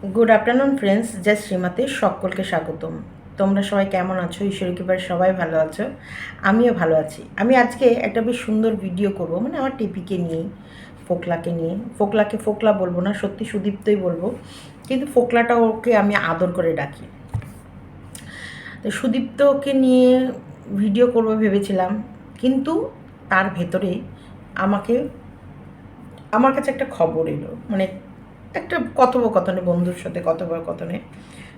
Good afternoon friends, জয় শ্রীমাতে সকলকে স্বাগতম। তোমরা সবাই কেমন আছো? ঈশ্বরের কৃপায় সবাই ভালো আছো, আমিও ভালো আছি। আমি আজকে একটা বেশ সুন্দর ভিডিও করব, মানে আমার টিপিকে নিয়েই, ফোকলাকে নিয়ে। ফোকলাকে ফোকলা বলবো না, সত্যি সুদীপ্তই বলবো, কিন্তু ফোকলাটা ওকে আমি আদর করে ডাকি। তো সুদীপ্তকে নিয়ে ভিডিও করবো ভেবেছিলাম, কিন্তু তার ভেতরে আমাকে আমার কাছে একটা খবর এলো, মানে একটা কথোপকথনে, বন্ধুর সাথে কথোপকথনে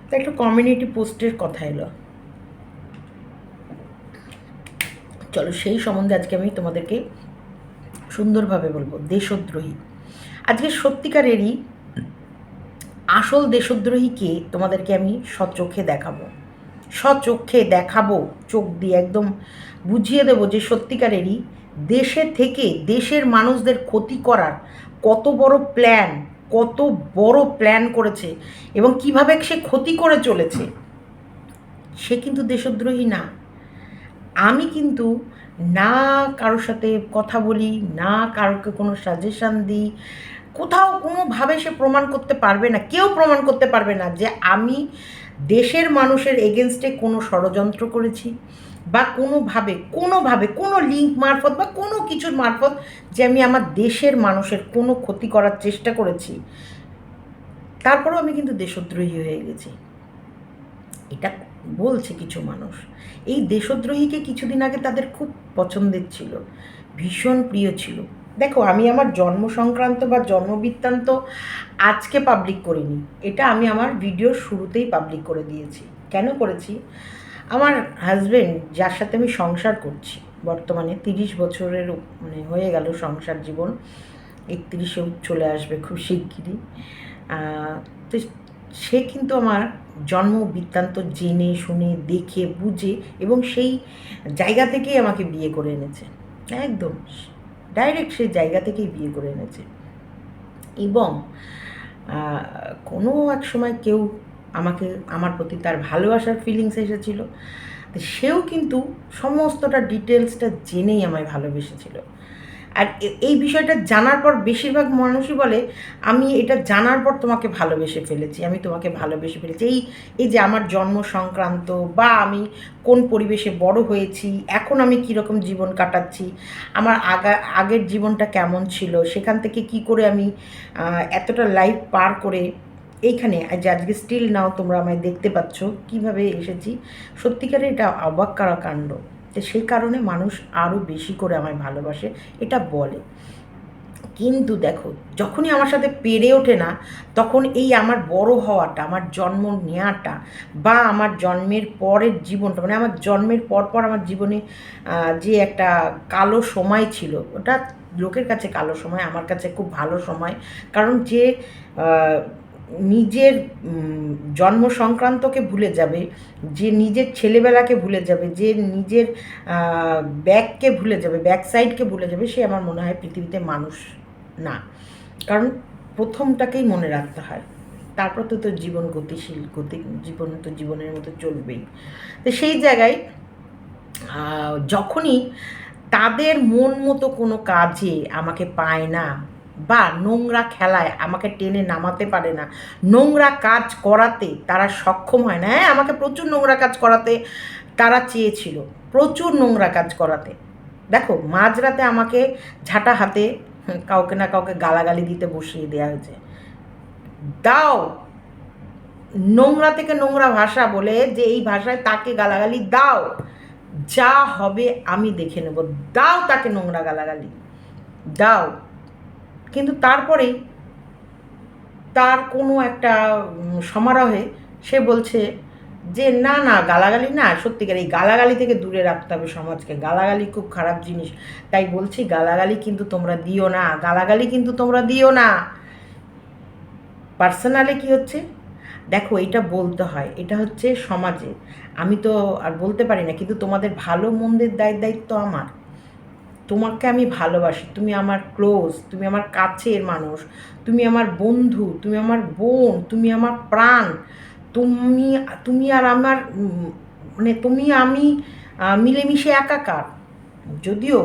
তো একটা কমিউনিটি পোস্টের কথা এলো। চলো সেই সম্বন্ধে আজকে আমি তোমাদেরকে সুন্দরভাবে বলবো। দেশদ্রোহী, আজকে সত্যিকারেরই আসল দেশদ্রোহীকে তোমাদেরকে আমি সচক্ষে দেখাবো, সচক্ষে দেখাবো, চোখ দিয়ে একদম বুঝিয়ে দেবো যে সত্যিকারেরই দেশে থেকে দেশের মানুষদের ক্ষতি করার কত বড় প্ল্যান, কত বড় প্ল্যান করেছে এবং কিভাবে সে ক্ষতি করে চলেছে। সে কিন্তু দেশদ্রোহী না। আমি কিন্তু না কারোর সাথে কথা বলি, না কারোকে কোনো সাজেশান দিই, কোথাও কোনোভাবে সে প্রমাণ করতে পারবে না, কেউ প্রমাণ করতে পারবে না যে আমি দেশের মানুষের এগেনস্টে কোনো ষড়যন্ত্র করেছি বা কোনোভাবে কোনো লিঙ্ক মারফত বা কোনো কিছুর মারফত যে আমি আমার দেশের মানুষের কোনো ক্ষতি করার চেষ্টা করেছি। তারপরেও আমি কিন্তু দেশদ্রোহী হয়ে গেছি, এটা বলছে কিছু মানুষ। এই দেশদ্রোহীকে কিছুদিন আগে তাদের খুব পছন্দের ছিল, ভীষণ প্রিয় ছিল। দেখো, আমি আমার জন্ম সংক্রান্ত বা জন্মবৃত্তান্ত আজকে পাবলিক করিনি, এটা আমি আমার ভিডিওর শুরুতেই পাবলিক করে দিয়েছি। কেন করেছি? আমার হাজব্যান্ড, যার সাথে আমি সংসার করছি বর্তমানে 30 বছরের, মানে হয়ে গেল সংসার জীবন, 31-এও চলে আসবে খুব শিগগিরই। তো সে কিন্তু আমার জন্ম বৃত্তান্ত জেনে শুনে দেখে বুঝে এবং সেই জায়গা থেকেই আমাকে বিয়ে করে এনেছে, একদম ডাইরেক্ট সেই জায়গা থেকেই বিয়ে করে এনেছে। এবং কোনো এক সময় কেউ আমাকে, আমার প্রতি তার ভালোবাসার ফিলিংস এসেছিল, তো সেও কিন্তু সমস্তটা ডিটেলসটা জেনেই আমায় ভালোবেসেছিল। আর এই বিষয়টা জানার পর বেশিরভাগ মানুষই বলে আমি এটা জানার পর তোমাকে ভালোবেসে ফেলেছি, আমি তোমাকে ভালোবেসে ফেলেছি। এই এই যে আমার জন্ম সংক্রান্ত বা আমি কোন পরিবেশে বড় হয়েছি, এখন আমি কীরকম জীবন কাটাচ্ছি, আমার আগের জীবনটা কেমন ছিল, সেখান থেকে কি করে আমি এতটা লাইফ পার করে এইখানে যে আজকে স্টিল নাও তোমরা আমায় দেখতে পাচ্ছ কীভাবে এসেছি, সত্যিকারে এটা অবাক করা কাণ্ড। তো সেই কারণে মানুষ আরও বেশি করে আমায় ভালোবাসে, এটা বলে। কিন্তু দেখো, যখনই আমার সাথে পেরে ওঠে না, তখন এই আমার বড় হওয়াটা, আমার জন্ম নেওয়াটা বা আমার জন্মের পরের জীবনটা, মানে আমার জন্মের পর আমার জীবনে যে একটা কালো সময় ছিল, ওটা লোকের কাছে কালো সময়, আমার কাছে খুব ভালো সময়। কারণ যে নিজের জন্ম সংক্রান্তকে ভুলে যাবে, যে নিজের ছেলেবেলাকে ভুলে যাবে, যে নিজের ব্যাককে ভুলে যাবে, ব্যাক সাইডকে ভুলে যাবে, সে আমার মনে হয় পৃথিবীতে মানুষ না। কারণ প্রথমটাকেই মনে রাখতে হয়, তারপর তো জীবন গতিশীল, জীবন তো জীবনের মতো চলবেই। তো সেই জায়গায় যখনই তাদের মন মতো কোনো কাজে আমাকে পায় না বা নোংরা খেলায় আমাকে টেনে নামাতে পারে না, নোংরা কাজ করাতে তারা সক্ষম হয় না। হ্যাঁ, আমাকে প্রচুর নোংরা কাজ করাতে তারা চেয়েছিল, প্রচুর নোংরা কাজ করাতে। দেখো, মাঝরাতে আমাকে ঝাঁটা হাতে কাউকে না কাউকে গালাগালি দিতে বসিয়ে দেওয়া হয়েছে। দাও, নোংরা থেকে নোংরা ভাষা বলে যে এই ভাষায় তাকে গালাগালি দাও, যা হবে আমি দেখে নেব, দাও তাকে নোংরা গালাগালি দাও। কিন্তু তারপরেই তার কোনো একটা সমারোহে সে বলছে যে না না, গালাগালি না, সত্যিকার এই গালাগালি থেকে দূরে রাখতে হবে সমাজকে, গালাগালি খুব খারাপ জিনিস, তাই বলছি গালাগালি কিন্তু তোমরা দিও না, গালাগালি কিন্তু তোমরা দিও না। পার্সোনালে কী হচ্ছে দেখো, এটা বলতে হয়, এটা হচ্ছে সমাজে, আমি তো আর বলতে পারি না, কিন্তু তোমাদের ভালো মন্দের দায়িত্ব আমার। তোমাকে আমি ভালোবাসি, তুমি আমার ক্লোজ, তুমি আমার কাছের মানুষ, তুমি আমার বন্ধু, তুমি আমার বোন, তুমি আমার প্রাণ, তুমি তুমি আর আমার মানে তুমি আমি মিলেমিশে একাকার। যদিও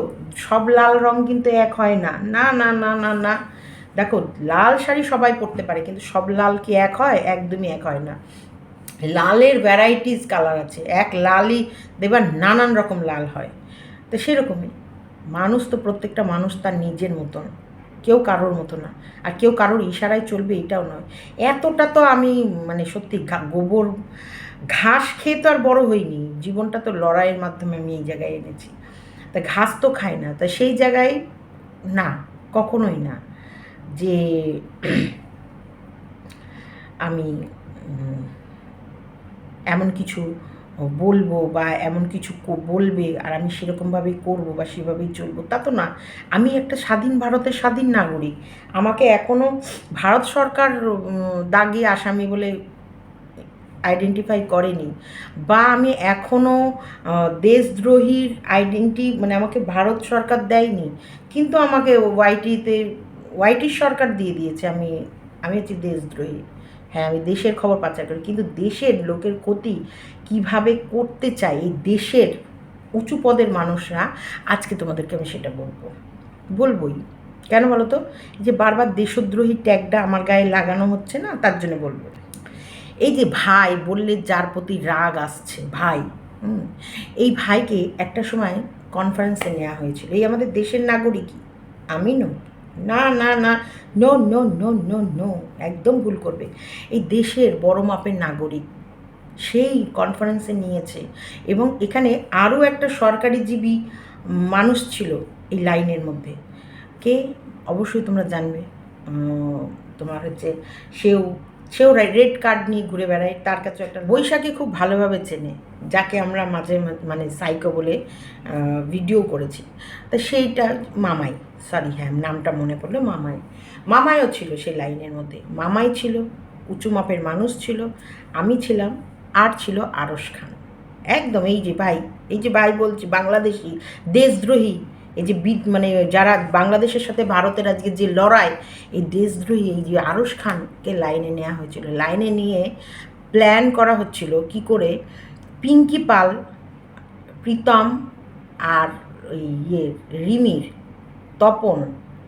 সব লাল রং কিন্তু এক হয় না, না না না না না, দেখো, লাল শাড়ি সবাই পরতে পারে, কিন্তু সব লাল কি এক হয়? একদমই এক হয় না। লালের ভ্যারাইটিস কালার আছে, এক লালই দেখবার নানান রকম লাল হয়। তো সেরকমই মানুষ, তো প্রত্যেকটা মানুষ তার নিজের মতন, কেউ কারোর মতো না, আর কেউ কারোর ইশারায় চলবে এটাও নয়। এতটা তো আমি মানে সত্যি গোবর ঘাস খেয়ে তো আর বড় হইনি, জীবনটা তো লড়াইয়ের মাধ্যমে আমি এই জায়গায় এনেছি। তা ঘাস তো খাই না, তা সেই জায়গায় না, কখনোই না যে আমি এমন কিছু বলবো বা এমন কিছু বলবে আর আমি সেরকমভাবেই করবো বা সেভাবেই চলবো, তা তো না। আমি একটা স্বাধীন ভারতের স্বাধীন নাগরিক। আমাকে এখনও ভারত সরকার দাগে আসামি বলে আইডেন্টিফাই করেনি, বা আমি এখনও দেশদ্রোহীর মানে আমাকে ভারত সরকার দেয়নি, কিন্তু আমাকে ওয়াইটির সরকার দিয়ে দিয়েছে আমি আমি হচ্ছি দেশদ্রোহী। হ্যাঁ, আমি দেশের খবর পাচার করি, কিন্তু দেশের লোকের ক্ষতি কিভাবে করতে চাই এই দেশের উঁচু পদের মানুষরা, আজকে তোমাদেরকে আমি সেটা বলবোই। কেন বলো তো? যে বারবার দেশদ্রোহী ট্যাগটা আমার গায়ে লাগানো হচ্ছে না, তার জন্য বলবো। এই যে ভাই বললে যার প্রতি রাগ আসছে, ভাই, এই ভাইকে একটা সময় কনফারেন্সে নেওয়া হয়েছিল, এই আমাদের দেশের নাগরিকই, আমি নই, না না না, no no no no no, একদম ভুল করবে, এই দেশের বড় মাপের নাগরিক সেই কনফারেন্সে নিয়েছে। এবং এখানে আরও একটা সরকারি জীবী মানুষ ছিল এই লাইনের মধ্যে, কে অবশ্যই তোমরা জানবে। তোমার হচ্ছে সেও সেও রেড কার্ড নিয়ে ঘুরে বেড়ায়, তার কাছে একটা বৈশাখী খুব ভালোভাবে চেনে, যাকে আমরা মাঝে মানে সাইকো বলে ভিডিও করেছি। তা সেইটা মামাই, সরি হ্যাঁ নামটা মনে পড়লো, মামাইও ছিল সেই লাইনের মধ্যে, মামাই ছিল, উঁচু মাপের মানুষ ছিল, আমি ছিলাম, আর ছিল আরশ খান। একদম এই যে ভাই বলছি বাংলাদেশি দেশদ্রোহী, এই যে মানে যারা বাংলাদেশের সাথে ভারতের আজকে যে লড়াই, এই দেশদ্রোহী এই যে আরশ খানকে লাইনে নেওয়া হয়েছিল, লাইনে নিয়ে প্ল্যান করা হচ্ছিল কি করে পিঙ্কি পাল, প্রীতম আর ওই রিমির, তপন,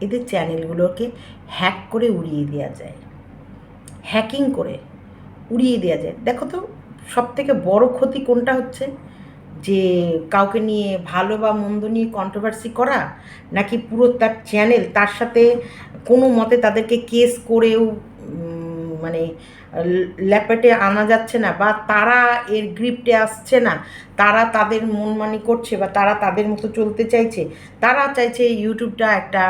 এদের চ্যানেলগুলোকে হ্যাক করে উড়িয়ে দেওয়া যায়, হ্যাকিং করে উড়িয়ে দেওয়া যায়। দেখো তো সবথেকে বড় ক্ষতি কোনটা হচ্ছে, যে কাউকে নিয়ে ভালো বা মন্দ নিয়ে কন্ট্রোভার্সি করা, নাকি পুরো তার চ্যানেল, তার সাথে কোনো মতে তাদেরকে কেস করেও মানে ল্যাপেটে আনা যাচ্ছে না, বা তারা এর গ্রিপ্টে আসছে না, তারা তাদের মনমানি করছে বা তারা তাদের মতো চলতে চাইছে, তারা চাইছে ইউটিউবটা একটা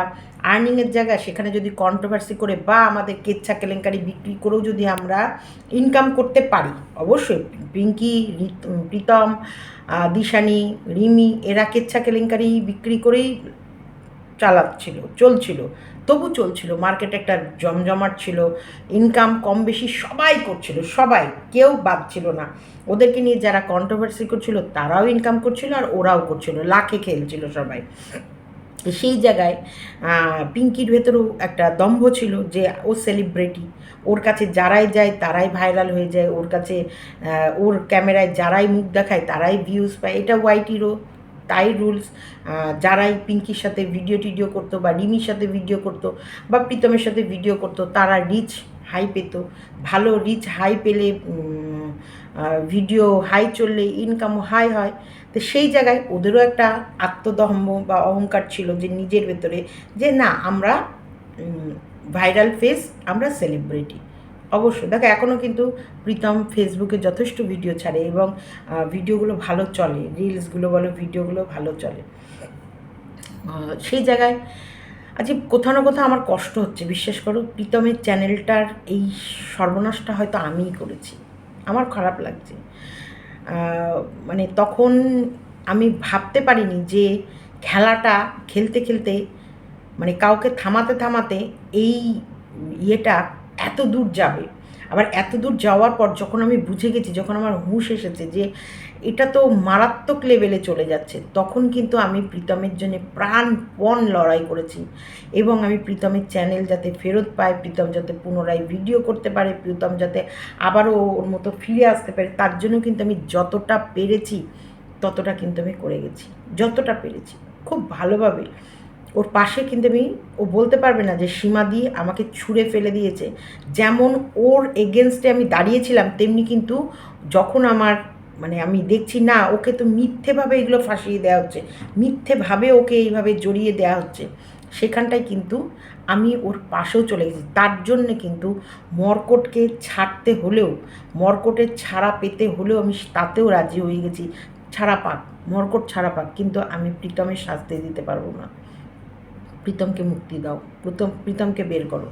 আর্নিংয়ের জায়গা, সেখানে যদি কন্ট্রোভার্সি করে বা আমাদের কেচ্ছা কেলেঙ্কারি বিক্রি করেও যদি আমরা ইনকাম করতে পারি, অবশ্যই পিঙ্কি, প্রীতম, দিশানি, রিমি এরা কেচ্ছা কেলেঙ্কারি বিক্রি করেই চলছিল, তবু চলছিল, মার্কেট একটা জমজমাট ছিল, ইনকাম কম বেশি সবাই করছিল, সবাই, কেউ বাদ ছিল না। ওদেরকে নিয়ে যারা কন্ট্রোভার্সি করছিল তারাও ইনকাম করছিল আর ওরাও করছিল, লাখে খেলছিল সবাই। সেই জায়গায় পিঙ্কির ভেতরেও একটা দম্ভ ছিল যে ও সেলিব্রিটি, ওর কাছে যারাই যায় তারাই ভাইরাল হয়ে যায়, ওর কাছে ওর ক্যামেরায় যারাই মুখ দেখায় তারাই ভিউজ পায়, এটা ওয়াইটিরও তাই রুলস। যারাই পিঙ্কির সাথে টিডিও করতো বা রিমির সাথে ভিডিও করতো বা প্রীতমের সাথে ভিডিও করতো তারা রিচ হাই পেত, ভালো রিচ হাই পেলে ভিডিও হাই চললে ইনকামও হাই হয়। তো সেই জায়গায় ওদেরও একটা আত্মদম্ভ বা অহংকার ছিল যে নিজের ভেতরে, যে না আমরা ভাইরাল ফেস, আমরা সেলিব্রিটি। অবশ্যই দেখো এখনও কিন্তু প্রীতম ফেসবুকে যথেষ্ট ভিডিও ছাড়ে এবং ভিডিওগুলো ভালো চলে, রিলসগুলো বলো ভিডিওগুলো ভালো চলে। সেই জায়গায় আজকে কোথাও না কোথাও আমার কষ্ট হচ্ছে, বিশ্বাস করো, প্রীতমের চ্যানেলটার এই সর্বনাশটা হয়তো আমিই করেছি, আমার খারাপ লাগছে। মানে তখন আমি ভাবতে পারিনি যে খেলাটা খেলতে খেলতে মানে কাউকে থামাতে থামাতে এই ইয়েটা এত দূর যাবে। আবার এত দূর যাওয়ার পর যখন আমি বুঝে গেছি, যখন আমার হুঁশ এসেছে যে এটা তো মারাত্মক লেভেলে চলে যাচ্ছে, তখন কিন্তু আমি প্রীতমের জন্য প্রাণপণ লড়াই করেছি এবং আমি প্রীতমের চ্যানেল যাতে ফেরত পায়, প্রীতম যাতে পুনরায় ভিডিও করতে পারে, প্রীতম যাতে আবারও ওর মতো ফিরে আসতে পারে, তার জন্য কিন্তু আমি যতটা পেরেছি ততটা কিন্তু আমি করে গেছি, যতটা পেরেছি খুব ভালোভাবে। ওর পাশে কিন্তু ও বলতে পারবে না যে সীমা দিয়ে আমাকে ছুঁড়ে ফেলে দিয়েছে। যেমন ওর এগেনস্টে আমি দাঁড়িয়েছিলাম, তেমনি কিন্তু যখন আমার মানে আমি দেখছি না ওকে তো মিথ্যেভাবে এগুলো ফাঁসিয়ে দেওয়া হচ্ছে, মিথ্যেভাবে ওকে এইভাবে জড়িয়ে দেওয়া হচ্ছে, সেখানটায় কিন্তু আমি ওর পাশেও চলে গেছি। তার জন্যে কিন্তু মর্কটকে ছাড়তে হলেও, মর্কটের ছাড়া পেতে হলেও আমি তাতেও রাজি হয়ে গেছি। ছাড়া পাক, মর্কট ছাড়া পাক, কিন্তু আমি প্রীতমের শাস্তি দিতে পারবো না। প্রীতমকে মুক্তি দাও, প্রীতমকে বের করো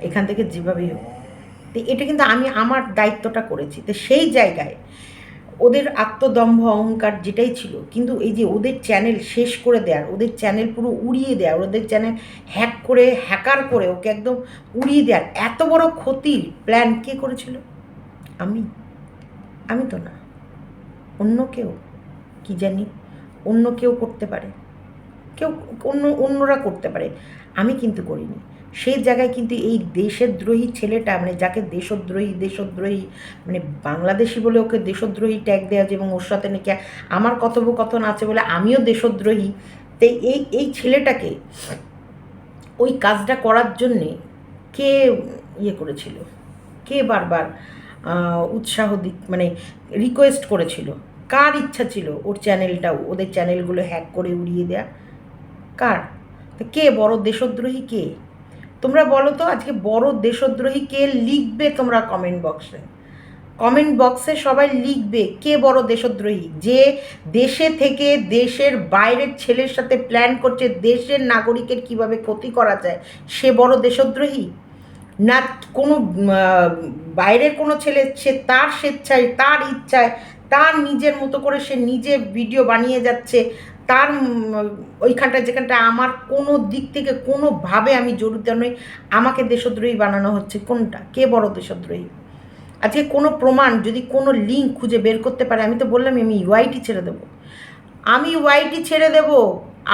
এখান থেকে যেভাবেই হোক। তো এটা কিন্তু আমি আমার দায়িত্বটা করেছি। তো সেই জায়গায় ওদের আত্মদম্ভ অহংকার যেটাই ছিল, কিন্তু এই যে ওদের চ্যানেল শেষ করে দেওয়ার, ওদের চ্যানেল পুরো উড়িয়ে দেওয়ার, ওদের চ্যানেল হ্যাক করে হ্যাকার করে ওকে একদম উড়িয়ে দেওয়ার এত বড় ক্ষতির প্ল্যান কে করেছিল? আমি আমি তো না, অন্য কেউ, কি জানি, অন্য কেউ করতে পারে, কেউ অন্যরা করতে পারে, আমি কিন্তু করিনি। সেই জায়গায় কিন্তু এই দেশের দ্রোহী ছেলেটা, মানে যাকে দেশদ্রোহী মানে বাংলাদেশি বলে ওকে দেশদ্রোহী ট্যাগ দেওয়া আছে, এবং ওর সাথে নাকি আমার কথোপকথন আছে বলে আমিও দেশদ্রোহী। তো এই ছেলেটাকে ওই কাজটা করার জন্যে কে ইয়ে করেছিল, কে বারবার উৎসাহ মানে রিকোয়েস্ট করেছিল, কার ইচ্ছা ছিল ওর চ্যানেলটাও, ওদের চ্যানেলগুলো হ্যাক করে উড়িয়ে দেয়া? কার? কে বড় দেশদ্রোহী কে? তোমরা বলো তো আজকে বড় দেশদ্রোহী কে লিখবে? তোমরা কমেন্ট বক্সে, কমেন্ট বক্সে সবাই লিখবে কে বড় দেশদ্রোহী, যে দেশে থেকে দেশের বাইরের ছেলের সাথে প্ল্যান করছে দেশের নাগরিকের কিভাবে ক্ষতি করা যায়, সে বড় দেশদ্রোহী? না কোনো বাইরের কোনো ছেলে, সে তার স্বেচ্ছায় তার ইচ্ছায় তার নিজের মতো করে সে নিজে ভিডিও বানিয়ে যাচ্ছে, তার ওইখানটায় যেখানটা আমার কোনো দিক থেকে কোনোভাবে আমি জড়িত নই, আমাকে দেশদ্রোহী বানানো হচ্ছে? কোনটা? কে বড় দেশদ্রোহী? আজকে কোনো প্রমাণ যদি কোনো লিঙ্ক খুঁজে বের করতে পারে, আমি তো বললাম আমি ইউআইটি ছেড়ে দেবো, আমি ওয়াইটি ছেড়ে দেব।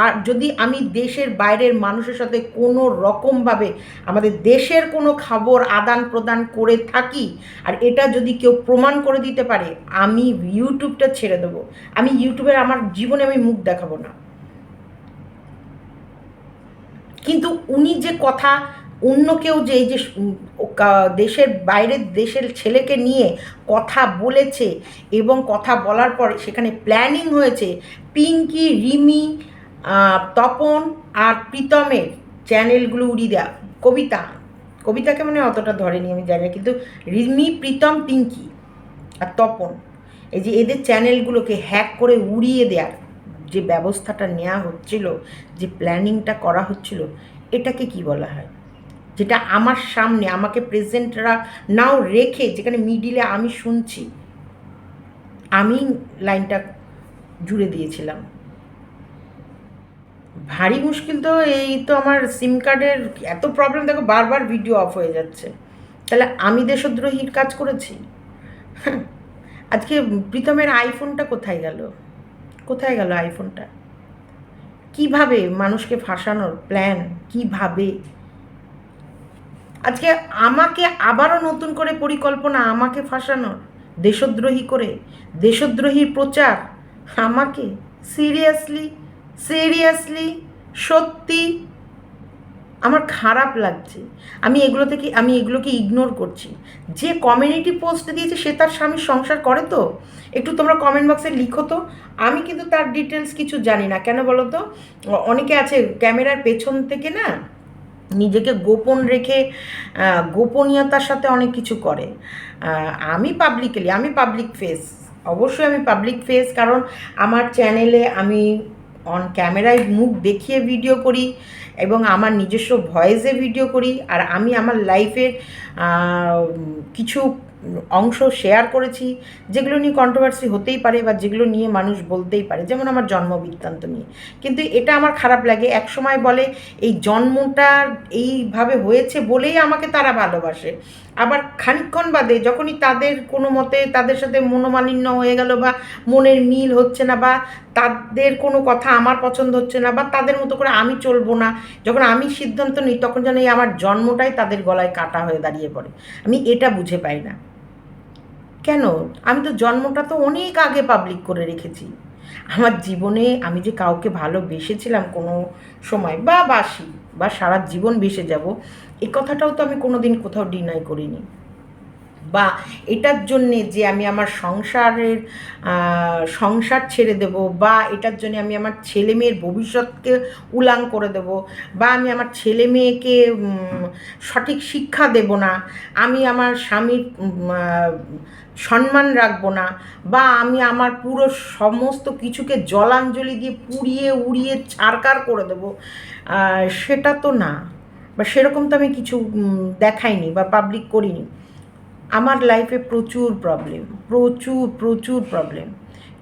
আর যদি আমি দেশের বাইরের মানুষের সাথে কোনো রকমভাবে আমাদের দেশের কোনো খবর আদান প্রদান করে থাকি, আর এটা যদি কেউ প্রমাণ করে দিতে পারে, আমি ইউটিউবটা ছেড়ে দেবো। আমি ইউটিউবের আমার জীবনে আমি মুখ দেখাবো না। কিন্তু উনি যে কথা, অন্য কেউ যে এই যে দেশের বাইরের দেশের ছেলেকে নিয়ে কথা বলেছে, এবং কথা বলার পর সেখানে প্ল্যানিং হয়েছে পিঙ্কি, রিমি, তপন আর প্রীতমের চ্যানেলগুলো উড়িয়ে দেওয়া। কবিতাকে মানে অতটা ধরেনি আমি জানি না, কিন্তু রিমি, প্রীতম, পিঙ্কি আর তপন, এই যে এদের চ্যানেলগুলোকে হ্যাক করে উড়িয়ে দেওয়ার যে ব্যবস্থাটা নেওয়া হচ্ছিল, যে প্ল্যানিংটা করা হচ্ছিল, এটাকে কি বলা হয়? যেটা আমার সামনে আমাকে প্রেজেন্টরা নাও রেখে, যেখানে মিডিলে আমি শুনছি, আমি লাইনটা জুড়ে দিয়েছিলাম। ভারী মুশকিল তো। এই তো আমার সিম কার্ডের এত প্রবলেম, দেখো বারবার ভিডিও অফ হয়ে যাচ্ছে, তাহলে আমি দেশদ্রোহীর কাজ করেছি? আজকে প্রীতমের আইফোনটা কোথায় গেল? কোথায় গেল আইফোনটা? কিভাবে মানুষকে ফাঁসানোর প্ল্যান, কিভাবে আজকে আমাকে আবারও নতুন করে পরিকল্পনা, আমাকে ফাঁসানোর, দেশদ্রোহী করে, দেশদ্রোহীর প্রচার আমাকে? সিরিয়াসলি, সিরিয়াসলি, সত্যি আমার খারাপ লাগছে। আমি এগুলোকে ইগনোর করছি। যে কমিউনিটি পোস্ট দিয়েছে সে তার স্বামীর সংসার করে তো? একটু তোমরা কমেন্ট বক্সে লিখো তো। আমি কিন্তু তার ডিটেলস কিছু জানি না, কেন বলো তো? অনেকে আছে ক্যামেরার পেছন থেকে না নিজেকে গোপন রেখে গোপনীয়তার সাথে অনেক কিছু করে। আমি পাবলিক ফেস, অবশ্যই আমি পাবলিক ফেস, কারণ আমার চ্যানেলে আমি অন ক্যামেরায় মুখ দেখিয়ে ভিডিও করি, এবং আমার নিজস্ব ভয়েসে ভিডিও করি, আর আমি আমার লাইফের কিছু অংশ শেয়ার করেছি, যেগুলো নিয়ে কন্ট্রোভার্সি হতেই পারে, বা যেগুলো নিয়ে মানুষ বলতেই পারে, যেমন আমার জন্ম বৃত্তান্ত নিয়ে। কিন্তু এটা আমার খারাপ লাগে, এক সময় বলে এই জন্মটা এইভাবে হয়েছে বলেই আমাকে তারা ভালোবাসে, আবার খানিকক্ষণ বাদে যখনই তাদের কোনো মতে তাদের সাথে মনোমালিন্য হয়ে গেল, বা মনের মিল হচ্ছে না, বা তাদের কোনো কথা আমার পছন্দ হচ্ছে না, বা তাদের মতো করে আমি চলবো না, যখন আমি সিদ্ধান্ত নিই, তখন যেন এই আমার জন্মটাই তাদের গলায় কাটা হয়ে দাঁড়িয়ে পড়ে। আমি এটা বুঝে পাই না কেন। আমি তো জন্মটা তো অনেক আগে পাবলিক করে রেখেছি, আমার জীবনে আমি যে কাউকে ভালোবেসেছিলাম কোনো সময় বা বাসি বা সারা জীবন বেসে যাব, এই কথাটাও তো আমি কোনো দিন কোথাও ডিনাই করিনি। বা এটার জন্যে যে আমি আমার সংসার ছেড়ে দেব, বা এটার জন্যে আমি আমার ছেলে মেয়ের ভবিষ্যৎকে উলাং করে দেব, বা আমি আমার ছেলে মেয়েকে সঠিক শিক্ষা দেব না, আমি আমার স্বামীর সম্মান রাখবো না, বা আমি আমার পুরো সমস্ত কিছুকে জলাঞ্জলি দিয়ে পুড়িয়ে উড়িয়ে ছারকার করে দেব, সেটা তো না। বা সেরকম তো আমি কিছু দেখাইনি বা পাবলিক করিনি। আমার লাইফে প্রচুর প্রবলেম, প্রচুর প্রচুর প্রবলেম,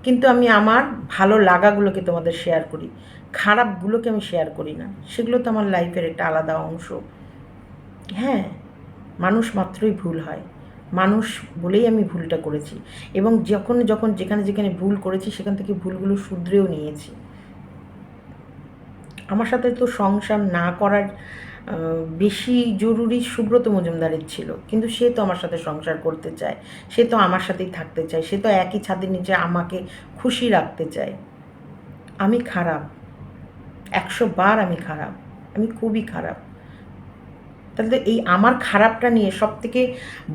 কিন্তু আমি আমার ভালো লাগাগুলোকে তোমাদের শেয়ার করি, খারাপগুলোকে আমি শেয়ার করি না। সেগুলো তো আমার লাইফের একটা আলাদা অংশ। হ্যাঁ, মানুষ মাত্রই ভুল হয়, মানুষ বলেই আমি ভুলটা করেছি, এবং যখন যখন যেখানে যেখানে ভুল করেছি সেখান থেকে ভুলগুলো শুধরেও নিয়েছি। আমার সাথে তো সংসার না করার বেশি জরুরি সুব্রত মজুমদারের ছিল, কিন্তু সে তো আমার সাথে সংসার করতে চায়, সে তো আমার সাথেই থাকতে চায়, সে তো একই ছাদের নিচে আমাকে খুশি রাখতে চায়। আমি খারাপ, 100 বার আমি খারাপ, আমি খুবই খারাপ। তাহলে এই আমার খারাপটা নিয়ে সবথেকে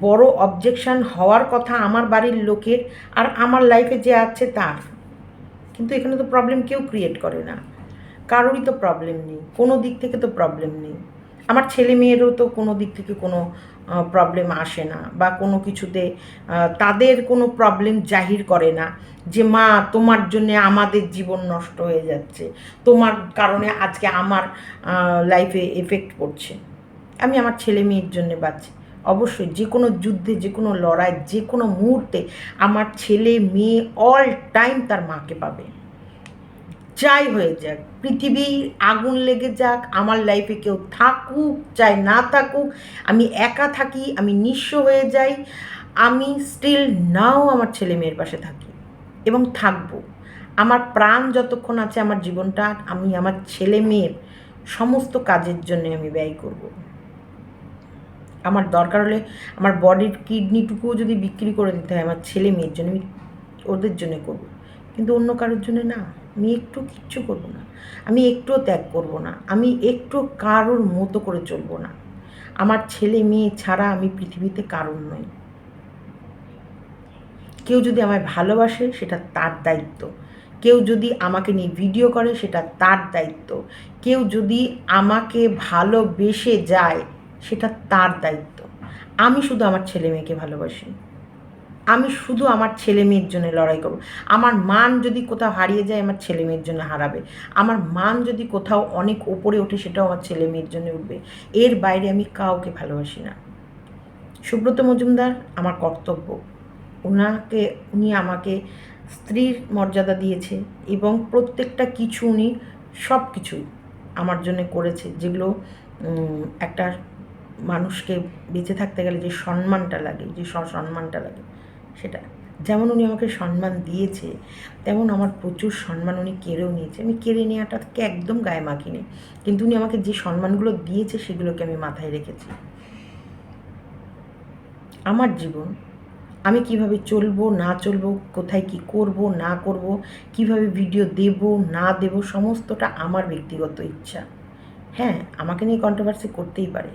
বড় অবজেকশন হওয়ার কথা আমার বাড়ির লোকের, আর আমার লাইফে যে আছে তার। কিন্তু এখানে তো প্রবলেম কেউ ক্রিয়েট করে না, কারোরই তো প্রবলেম নেই, কোনো দিক থেকে তো প্রবলেম নেই। আমার ছেলে মেয়েরও তো কোনো দিক থেকে কোনো প্রবলেম আসে না, বা কোনো কিছুতে তাদের কোনো প্রবলেম জাহির করে না যে মা তোমার জন্যে আমাদের জীবন নষ্ট হয়ে যাচ্ছে, তোমার কারণে আজকে আমার লাইফে এফেক্ট পড়ছে। আমি আমার ছেলে মেয়ের জন্যে বাঁচি। অবশ্যই যে কোনো যুদ্ধে, যে কোনো লড়াই, যে কোনো মুহূর্তে আমার ছেলে মেয়ে অল টাইম তার মাকে পাবে। যাই হয়ে যাক, পৃথিবীর আগুন লেগে যাক, আমার লাইফে কেউ থাকুক চাই না থাকুক, আমি একা থাকি, আমি নিঃস্ব হয়ে যাই, আমি স্টিল নাও আমার ছেলে মেয়ের পাশে থাকি এবং থাকবো। আমার প্রাণ যতক্ষণ আছে, আমার জীবনটা আমি আমার ছেলে মেয়ের সমস্ত কাজের জন্য আমি ব্যয় করব। আমার দরকার হলে আমার বডির কিডনিটুকুও যদি বিক্রি করে দিতে হয় আমার ছেলে মেয়ের জন্য, আমি ওদের জন্য করব, কিন্তু অন্য কারোর জন্য না। আমি একটু কিচ্ছু করব না, আমি একটুও ত্যাগ করব না, আমি একটু কারোর মতো করে চলবো না। আমার ছেলে মেয়ে ছাড়া আমি পৃথিবীতে কারোর নই। কেউ যদি আমায় ভালোবাসে সেটা তার দায়িত্ব, কেউ যদি আমাকে নিয়ে ভিডিও করে সেটা তার দায়িত্ব, কেউ যদি আমাকে ভালোবেসে যায় সেটা তার দায়িত্ব। আমি শুধু আমার ছেলে মেয়েকে ভালোবাসি, আমি শুধু আমার ছেলে মেয়ের জন্য লড়াই করব। আমার মান যদি কোথাও হারিয়ে যায় আমার ছেলে মেয়ের জন্য হারাবে, আমার মান যদি কোথাও অনেক ওপরে ওঠে সেটাও আমার ছেলে মেয়ের জন্য উঠবে। এর বাইরে আমি কাউকে ভালোবাসি না। সুব্রত মজুমদার আমার কর্তব্য, উনি আমাকে স্ত্রীর মর্যাদা দিয়েছে, এবং প্রত্যেকটা কিছু উনি সব কিছু আমার জন্য করেছে, যেগুলো একটা মানুষকে বেঁচে থাকতে গেলে যে সম্মানটা লাগে, যে সম্মানটা লাগে, সেটা যেমন উনি আমাকে সম্মান দিয়েছে, তেমন আমার প্রচুর সম্মান উনি কেড়েও নিয়েছে। আমি কেড়ে নেওয়াটাকে একদম গায়ে মাখিনি, কিন্তু উনি আমাকে যে সম্মানগুলো দিয়েছে সেগুলোকে আমি মাথায় রেখেছি। আমার জীবন, আমি কিভাবে চলবো না চলবো, কোথায় কি করব না করব, কিভাবে ভিডিও দেব না দেব, সমস্তটা আমার ব্যক্তিগত ইচ্ছা। হ্যাঁ, আমাকে নিয়ে কন্ট্রোভার্সি করতেই পারে,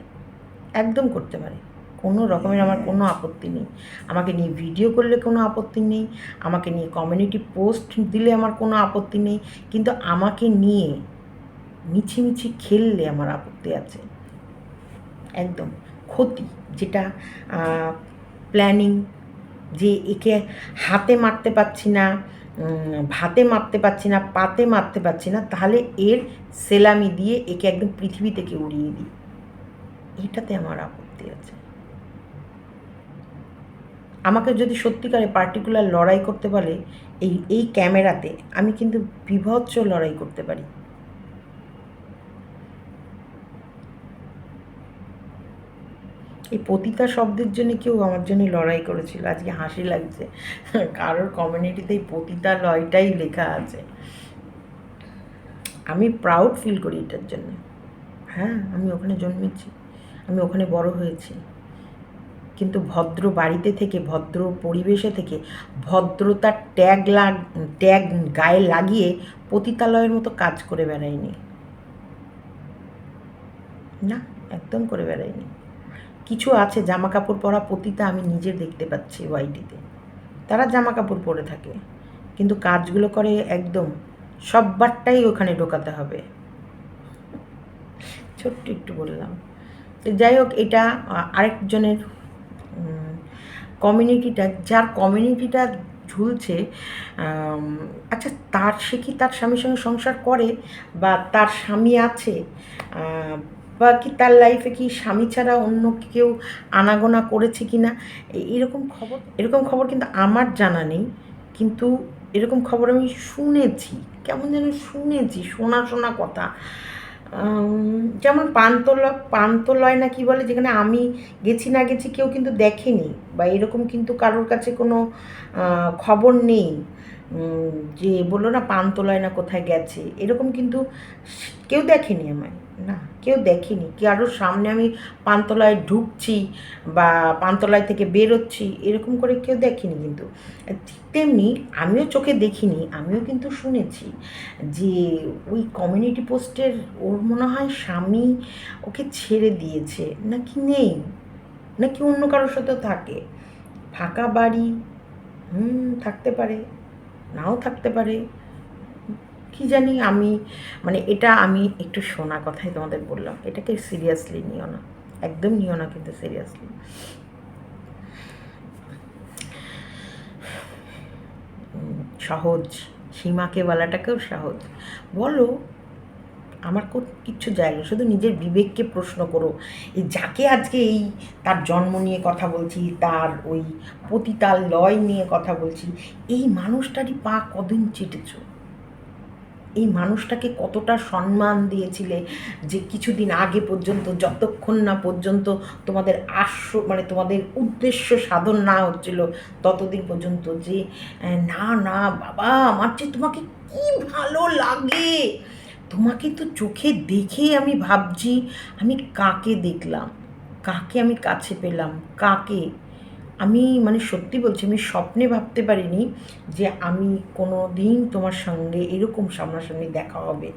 একদম করতে পারে, কোনো রকমের আমার কোনো আপত্তি নেই। আমাকে নিয়ে ভিডিও করলে কোনো আপত্তি নেই, আমাকে নিয়ে কমিউনিটি পোস্ট দিলে আমার কোনো আপত্তি নেই, কিন্তু আমাকে নিয়ে মিছিমিছি খেললে আমার আপত্তি আছে। একদম ক্ষতি, যেটা প্ল্যানিং, যে একে হাতে মারতে পারছি না, ভাতে মারতে পারছি না, পাতে মারতে পারছি না, তাহলে এর সেলামি দিয়ে একে একদম পৃথিবী থেকে উড়িয়ে দিই, এটাতে আমার আপত্তি আছে। আমাকে যদি সত্যিকারে পার্টিকুলার লড়াই করতে বলে এই ক্যামেরাতে, আমি কিন্তু বীভৎস লড়াই করতে পারি। এই পতিতা শব্দের জন্য কেউ আমার জন্য লড়াই করেছিল, আজকে হাসি লাগছে, কারোর কমিউনিটিতে এই পতিতা লয়টাই লেখা আছে। আমি প্রাউড ফিল করি এটার জন্য। হ্যাঁ, আমি ওখানে জন্মেছি, আমি ওখানে বড় হয়েছি, কিন্তু ভদ্র বাড়িতে থেকে, ভদ্র পরিবেশে থেকে, ভদ্রতার ট্যাগ গায়ে লাগিয়ে পতিতালয়ের মতো কাজ করে বেড়ায়নি। না, একদম করে বেড়ায়নি। কিছু আছে জামা কাপড় পরা পতিতা, আমি নিজে দেখতে পাচ্ছি ওয়াইটিতে, তারা জামা কাপড় পরে থাকে কিন্তু কাজগুলো করে একদম সববারটাই ওখানে ঢোকাতে হবে। ছোট্ট একটু বললাম। তো যাই হোক, এটা আরেকজনের কমিউনিটিটা, যার কমিউনিটিটা ঝুলছে, আচ্ছা সে কি তার স্বামীর সঙ্গে সংসার করে, বা তার স্বামী আছে, বা কি তার লাইফে কি স্বামী ছাড়া অন্য কেউ আনাগোনা করেছে কি না, এরকম খবর কিন্তু আমার জানা নেই, কিন্তু এরকম খবর আমি শুনেছি, কেমন যেন শুনেছি, শোনা কথা। যেমন পান্তলয় না কি বলে, যেখানে আমি গেছি না গেছি কেউ কিন্তু দেখেনি, বা এরকম কিন্তু কারোর কাছে কোনো খবর নেই যে বললো না পান্তলয় না কোথায় গেছে, এরকম কিন্তু কেউ দেখেনি আমায়, না কেউ দেখেনি, কারোর সামনে আমি পান্তলয় ঢুকছি বা পান্তলয় থেকে বেরোচ্ছি এরকম করে কেউ দেখেনি। কিন্তু ঠিক তেমনি আমিও চোখে দেখিনি, আমিও কিন্তু শুনেছি যে ওই কমিউনিটি পোস্টের ওর মনে হয় স্বামী ওকে ছেড়ে দিয়েছে, নাকি নেই, নাকি অন্য কারোর সাথেও থাকে, ফাঁকা বাড়ি, থাকতে পারে, নাও থাকতে পারে, কি জানি। আমি মানে এটা আমি একটু শোনা কথাই তোমাদের বললাম, এটাকে সিরিয়াসলি নিও না, একদম নিও না কিন্তু সিরিয়াসলি। সহজ সীমাকে বলাটাকেও সহজ বলো, আমার কিচ্ছু যায় না, শুধু নিজের বিবেককে প্রশ্ন করো। এই যাকে আজকে এই তার জন্ম নিয়ে কথা বলছি, তার ওই পতিতাল লয় নিয়ে কথা বলছি, এই মানুষটারই পা কদিন চেটেছো, এই মানুষটাকে কতটা সম্মান দিয়েছিলে, যে কিছুদিন আগে পর্যন্ত, যতক্ষণ না পর্যন্ত তোমাদের মানে তোমাদের উদ্দেশ্য সাধন না হচ্ছিল ততদিন পর্যন্ত, যে না না বাবা আমার যে তোমাকে কি ভালো লাগে, তোমাকে তো চোখে দেখেই আমি ভাবছি আমি কাকে দেখলাম, কাকে আমি কাছে পেলাম, কাকে আমি, মানে সত্যি বলছি আমি স্বপ্নে ভাবতে পারিনি যে আমি কোনো দিন তোমার সঙ্গে এরকম সামনাসামনি দেখা হবে।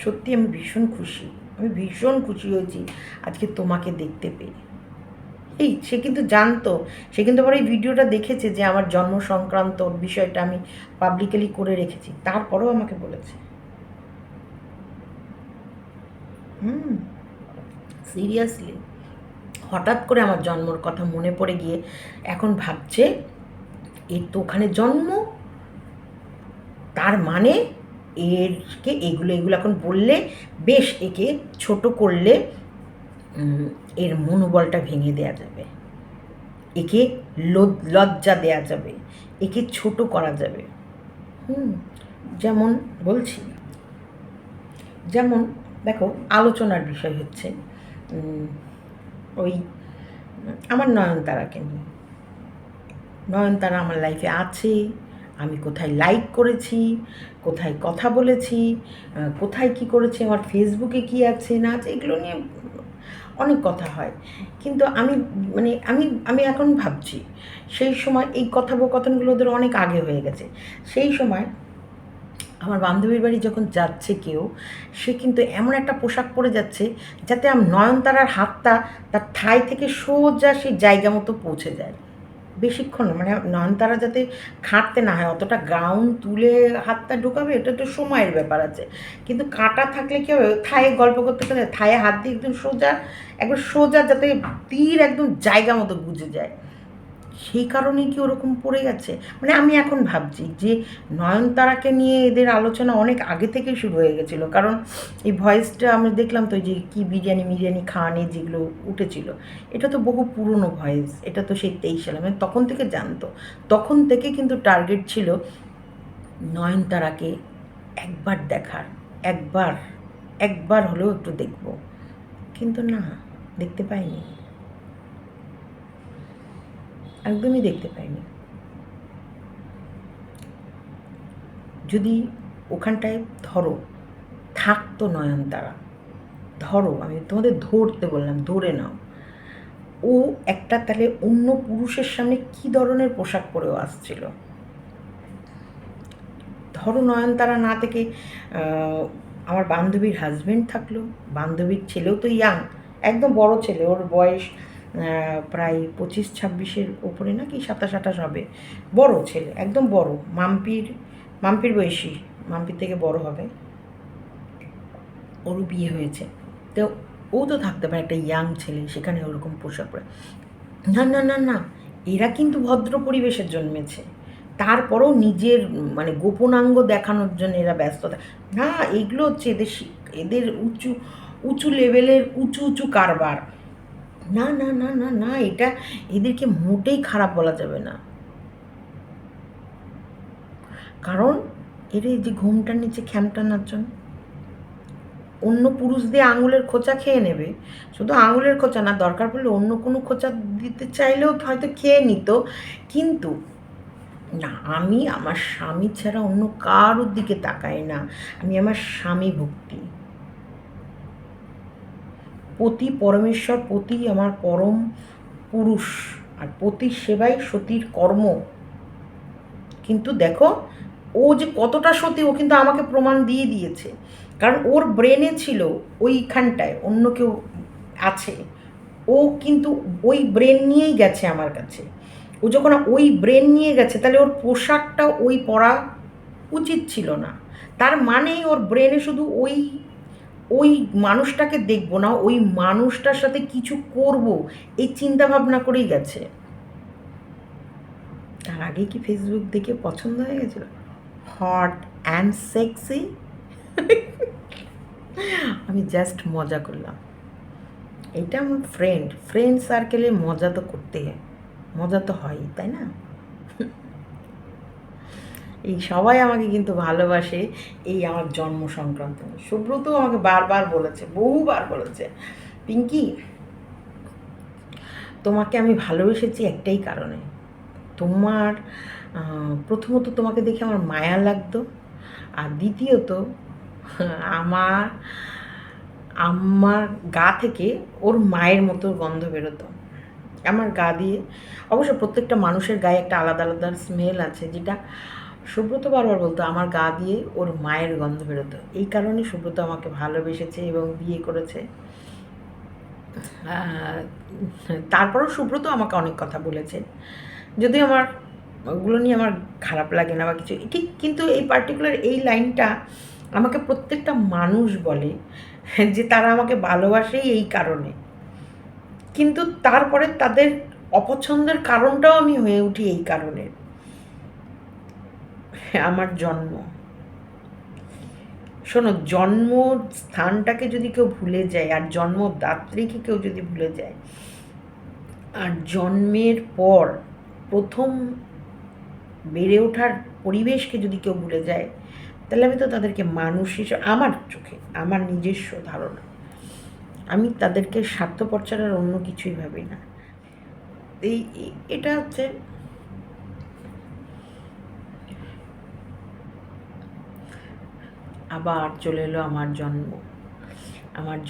সত্যি আমি ভীষণ খুশি, আমি ভীষণ খুশি হয়েছি আজকে তোমাকে দেখতে পেয়ে। সে কিন্তু জানতো, সে কিন্তু আবার এই ভিডিওটা দেখেছে যে আমার জন্ম সংক্রান্ত বিষয়টা আমি পাবলিকালি করে রেখেছি, তারপরেও আমাকে বলেছে। সিরিয়াসলি হঠাৎ করে আমার জন্মর কথা মনে পড়ে গিয়ে এখন ভাবছে এর তো ওখানে জন্ম, তার মানে এগুলো এখন বললে বেশ, একে ছোট করলে এর মনোবলটা ভেঙে দেওয়া যাবে, একে লজ্জা দেওয়া যাবে, একে ছোট করা যাবে। যেমন বলছি, যেমন দেখো আলোচনার বিষয় হচ্ছে ওই আমার নয়নতারাকে নিয়ে। নয়নতারা আমার লাইফে আছে, আমি কোথায় লাইক করেছি, কোথায় কথা বলেছি, কোথায় কি করেছি, আমার ফেসবুকে কি আছে না আছে, এগুলো নিয়ে অনেক কথা হয়। কিন্তু আমি মানে আমি এখন ভাবছি সেই সময় এই কথোপকথনগুলো ওদের অনেক আগে হয়ে গেছে। সেই সময় আমার বান্ধবীর বাড়ি যখন যাচ্ছে কেউ, সে কিন্তু এমন একটা পোশাক পরে যাচ্ছে যাতে নয়নতারার হাতটা তার থাই থেকে সোজা সেই জায়গা মতো পৌঁছে যায়, বেশিক্ষণ মানে নয়নতারা যাতে খাটতে না হয়, অতটা গাউন তুলে হাতটা ঢোকাবে, এটা তো সময়ের ব্যাপার আছে। কিন্তু কাটা থাকলে কী হবে, থায়ে গল্প করতে করতে থায়ে হাত দিয়ে একদম সোজা, একবার সোজা যাতে তীর একদম জায়গা মতো বুঝে যায়, সেই কারণেই কি ওরকম পড়ে গেছে। মানে আমি এখন ভাবছি যে নয়নতারাকে নিয়ে এদের আলোচনা অনেক আগে থেকেই শুরু হয়ে গেছিলো, কারণ এই ভয়েসটা আমরা দেখলাম তো যে কি বিরিয়ানি খাওয়া নিয়ে যেগুলো উঠেছিল, এটা তো বহু পুরনো ভয়েস, এটা তো সেই 23 সালে, মানে তখন থেকে জানতো, তখন থেকে কিন্তু টার্গেট ছিল নয়নতারাকে একবার দেখার, একবার হলেও একটু দেখব, কিন্তু না, দেখতে পাইনি, একদমই দেখতে পাইনি। যদি ওখানটায় ধরো থাকতো নয়নতারা, ধরো আমি তোমাদের ধরতে বললাম, ধরে নাও, ও একটা তাহলে অন্য পুরুষের সামনে কী ধরনের পোশাক পরেও আসছিল। ধরো নয়নতারা না থেকে আমার বান্ধবীর হাজব্যান্ড থাকলো, বান্ধবীর ছেলেও তো ইয়াং, একদম বড় ছেলে, ওর বয়স প্রায় 25-26-এর ওপরে নাকি 27-28 হবে, বড় ছেলে, একদম বড়, মাম্পির বয়সী, মাম্পির থেকে বড় হবে, ওরও বিয়ে হয়েছে। তো ও তো থাকতে পারে একটা ইয়াং ছেলে, সেখানে ওরকম পোশাক পরে। না না না না, এরা কিন্তু ভদ্র পরিবেশে জন্মেছে, তারপরেও নিজের মানে গোপনাঙ্গ দেখানোর জন্য এরা ব্যস্ত থাকে না। এগুলো হচ্ছে এদের উঁচু উঁচু লেভেলের উঁচু উঁচু কারবার। না না না না না, এটা এদেরকে মোটেই খারাপ বলা যাবে না, কারণ এর এই যে ঘুমটার নিচে খ্যামটা নাচন, অন্য পুরুষ দিয়ে আঙুলের খোঁচা খেয়ে নেবে, শুধু আঙুলের খোঁচা না, দরকার পড়লে অন্য কোনো খোঁচা দিতে চাইলেও হয়তো খেয়ে নিত, কিন্তু না, আমি আমার স্বামী ছাড়া অন্য কারোর দিকে তাকাই না, আমি আমার স্বামী ভক্তি, পতি পরমেশ্বর, পতি আমার পরম পুরুষ, আর পতির সেবাই সতীর কর্ম। কিন্তু দেখো ও যে কতটা সতী, ও কিন্তু আমাকে প্রমাণ দিয়ে দিয়েছে, কারণ ওর ব্রেনে ছিল ওইখানটায় অন্য কেউ আছে, ও কিন্তু ওই ব্রেন নিয়েই গেছে আমার কাছে। ও যখন ওই ব্রেন নিয়ে গেছে, তাহলে ওর পোশাকটা ওই পরা উচিত ছিল না, তার মানেই ওর ব্রেনে শুধু ওই ওই মানুষটাকে দেখবো না, ওই মানুষটার সাথে কিছু করব, এই চিন্তা ভাবনা করেই গেছে। তার আগে কি ফেসবুক দেখে পছন্দ হয়ে গেছিল? Hot and sexy. আমি জাস্ট মজা করলাম, এটা আমার ফ্রেন্ড সার্কেলে মজা তো করতে হয়, মজা তো হয়, তাই না? এই সবাই আমাকে কিন্তু ভালোবাসে, এই আমার জন্ম সংক্রান্ত। সুব্রত আমাকে বারবার বলেছে, বহুবার বলেছে, পিঙ্কি তোমাকে আমি ভালোবেসেছি একটাই কারণে, তোমার প্রথমত তোমাকে দেখে আমার মায়া লাগতো, আর দ্বিতীয়ত আমার আমার গা থেকে ওর মায়ের মতো গন্ধ বেরোতো আমার গা দিয়ে। অবশ্য প্রত্যেকটা মানুষের গায়ে একটা আলাদা আলাদা স্মেল আছে, যেটা সুব্রত বারবার বলতো আমার গা দিয়ে ওর মায়ের গন্ধ বেরোতো, এই কারণে সুব্রত আমাকে ভালোবেসেছে এবং বিয়ে করেছে। তারপরেও সুব্রত আমাকে অনেক কথা বলেছে, যদিও আমার ওগুলো নিয়ে আমার খারাপ লাগে না বা কিছু, ঠিক, কিন্তু এই পার্টিকুলার এই লাইনটা আমাকে প্রত্যেকটা মানুষ বলে যে তারা আমাকে ভালোবাসেই এই কারণে, কিন্তু তারপরে তাদের অপছন্দের কারণটাও আমি হয়ে উঠি এই কারণে। আমার জন্ম, শোনো, জন্ম স্থানটাকে যদি কেউ ভুলে যায়, আর জন্মদাত্রীকে কেউ যদি ভুলে যায়, আর জন্মের পর প্রথম বেড়ে ওঠার পরিবেশকে যদি কেউ ভুলে যায়, তাহলে আমি তো তাদেরকে মানুষ হিসেবে, আমার চোখে, আমার নিজস্ব ধারণা, আমি তাদেরকে স্বার্থপর ছাড়া আর অন্য কিছুই ভাবি না। এটা হচ্ছে আবার চলে এলো আমার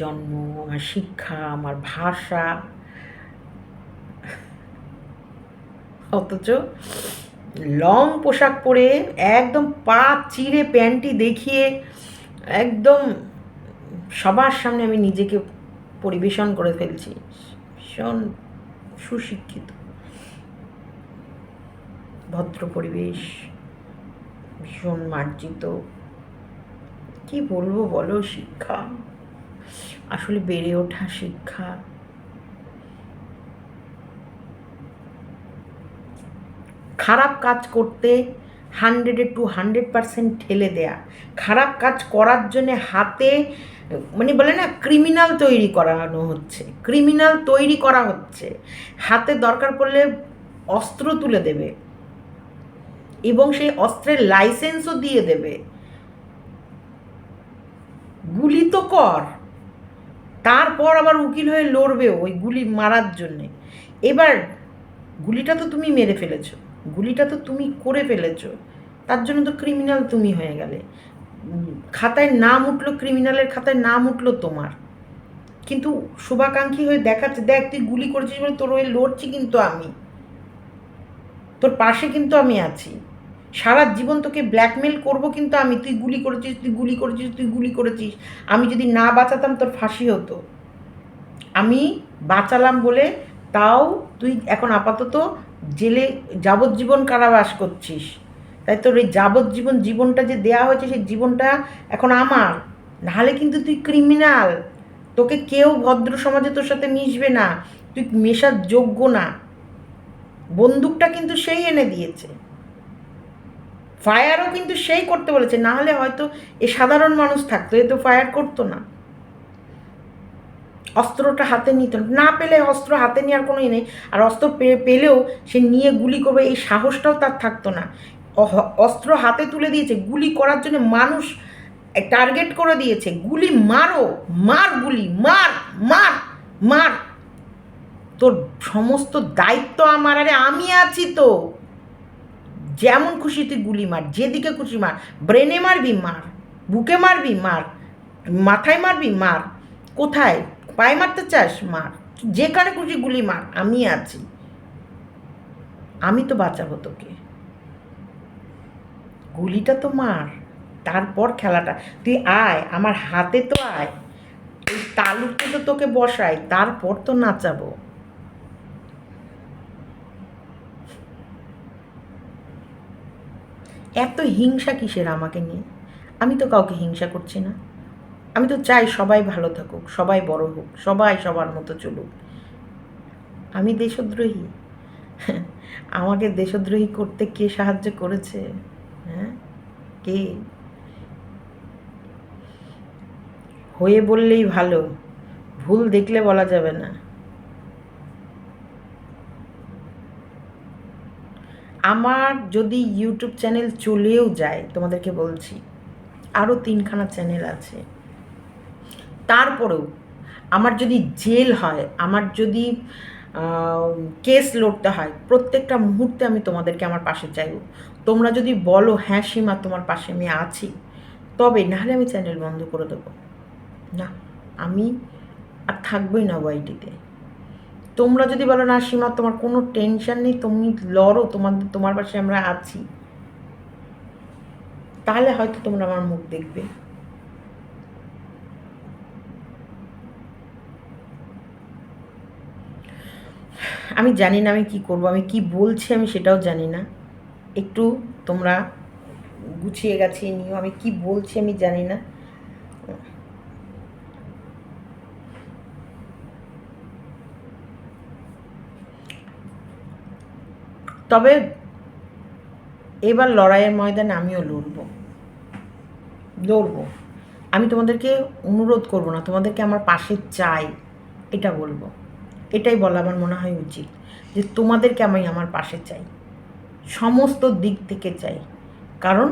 জন্ম, আমার শিক্ষা, আমার ভাষা, অথচ লং পোশাক পরে একদম পা চিরে প্যান্টি দেখিয়ে একদম সবার সামনে আমি নিজেকে পরিবেশন করে ফেলছি, ভীষণ সুশিক্ষিত, ভদ্র পরিবেশ, ভীষণ মার্জিত, কি বলবো বলো, শিক্ষা, আসলে বেড়ে ওঠা শিক্ষা। খারাপ কাজ করতে 100% ঠেলে দেয়া, খারাপ কাজ করার জন্যে হাতে মানে বলে না ক্রিমিনাল তৈরি করানো হচ্ছে, ক্রিমিনাল তৈরি করা হচ্ছে, হাতে দরকার পড়লে অস্ত্র তুলে দেবে এবং সেই অস্ত্রের লাইসেন্সও দিয়ে দেবে, গুলি তো কর, তারপর আবার উকিল হয়ে লড়বেও ওই গুলি মারার জন্যে। এবার গুলিটা তো তুমি মেরে ফেলেছো, গুলিটা তো তুমি করে ফেলেছো, তার জন্য তো ক্রিমিনাল তুমি হয়ে গেলে, খাতায় নাম উঠলো, ক্রিমিনালের খাতায় নাম উঠলো তোমার, কিন্তু শুভাকাঙ্ক্ষী হয়ে দেখাচ্ছে, দেখ তুই গুলি করেছিস বলে তোর হয়ে লড়ছি, কিন্তু আমি তোর পাশে কিন্তু আমি আছি, সারা জীবন তোকে ব্ল্যাকমেল করব কিন্তু আমি, তুই গুলি করেছিস, তুই গুলি করেছিস, তুই গুলি করেছিস। আমি যদি না বাঁচাতাম তোর ফাঁসি হতো, আমি বাঁচালাম বলে তাও তুই এখন আপাতত জেলে যাবজ্জীবন কারাবাস করছিস। তাই তোর এই যাবজ্জীবন জীবনটা যে দেয়া হয়েছে সেই জীবনটা এখন আমার, নাহলে কিন্তু তুই ক্রিমিনাল, তোকে কেউ ভদ্র সমাজে তোর সাথে মিশবে না, তুই মেশার যোগ্য না। বন্দুকটা কিন্তু সেই এনে দিয়েছে, ফায়ারও কিন্তু সেই করতে বলেছে, না হলে হয়তো এ সাধারণ মানুষ থাকতো, এ তো ফায়ার করতো না, অস্ত্রটা হাতে নিত না, পেলে অস্ত্র হাতে নেওয়ার কোনো নেই, আর অস্ত্র পেলেও সে নিয়ে গুলি করবে এই সাহসটাও তার থাকতো না। অস্ত্র হাতে তুলে দিয়েছে, গুলি করার জন্য মানুষ টার্গেট করে দিয়েছে, গুলি মারো, মার গুলি, মার মার মার, তোর সমস্ত দায়িত্ব আমার, আরে আমি আছি তো, যেমন খুশি তুই গুলি মার, যেদিকে খুশি মার, ব্রেনে মারবি মার, বুকে মারবি মার, মাথায় মারবি মার, কোথায় পায়ে মারতে চাস মার, যেখানে খুশি গুলি মার, আমি আছি, আমি তো বাঁচাবো তোকে, গুলিটা তো মার, তারপর খেলাটা, তুই আয় আমার হাতে তো আয়, এই তালুতে তো তোকে বসাই, তারপর তো নাচাবো। এত হিংসা কিসের আমাকে নিয়ে? আমি তো কাউকে হিংসা করছি না, আমি তো চাই সবাই ভালো থাকুক, সবাই বড় হোক, সবাই সবার মতো চলুক। আমি দেশদ্রোহী? আমাকে দেশদ্রোহী করতে কে সাহায্য করেছে? হ্যাঁ, কে? হয়ে বললেই ভালো, ভুল দেখলে বলা যাবে না। আমার যদি ইউটিউব চ্যানেল চলেও যায়, তোমাদেরকে বলছি আরও 3খানা চ্যানেল আছে, তারপরেও আমার যদি জেল হয়, আমার যদি কেস লড়তে হয়, প্রত্যেকটা মুহূর্তে আমি তোমাদেরকে আমার পাশে চাইব। তোমরা যদি বলো হ্যাঁ সীমা তোমার পাশে আমি আছি, তবে নাহলে আমি চ্যানেল বন্ধ করে দেবো। না, আমি আর থাকবোই না ওয়াইটিতে। তোমরা যদি বলো না সীমা তোমার কোনো টেনশন নেই, তুমি লড়ো, তোমার পাশে আমরা আছি, তাহলে হয়তো তোমরা আমার মুখ দেখবে। আমি জানি না আমি কি করব, আমি কি বলছি আমি সেটাও জানি না, একটু তোমরা গুছিয়ে গাছিয়ে নিও, আমি কি বলছি আমি জানি না। তবে এবার লড়াইয়ের ময়দানে আমিও লড়বো। আমি তোমাদেরকে অনুরোধ করব না, তোমাদেরকে আমার পাশে চাই এটা বলবো, এটাই বলা আমার মনে হয় উচিত, যে তোমাদেরকে আমি আমার পাশে চাই, সমস্ত দিক থেকে চাই, কারণ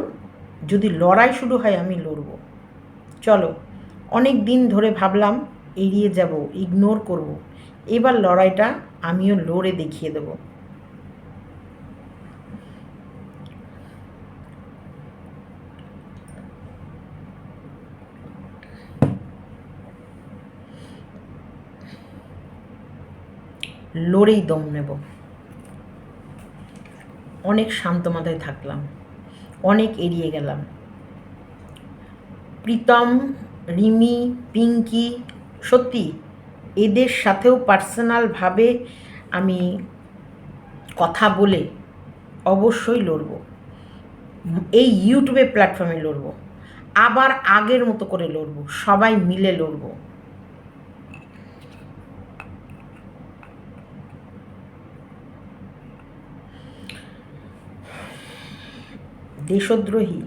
যদি লড়াই শুরু হয় আমি লড়ব। চলো, অনেক দিন ধরে ভাবলাম এড়িয়ে যাব, ইগনোর করব, এবার লড়াইটা আমিও লড়ে দেখিয়ে দেব। লড়েই দম নেব। অনেক শান্ত মাথায় থাকলাম, অনেক এড়িয়ে গেলাম। প্রীতম, রিমি, পিঙ্কি, সত্যি এদের সাথেও পার্সোনালভাবে আমি কথা বলে অবশ্যই লড়ব, এই ইউটিউবে প্ল্যাটফর্মে লড়ব, আবার আগের মতো করে লড়ব, সবাই মিলে লড়ব। দেশদ্রোহী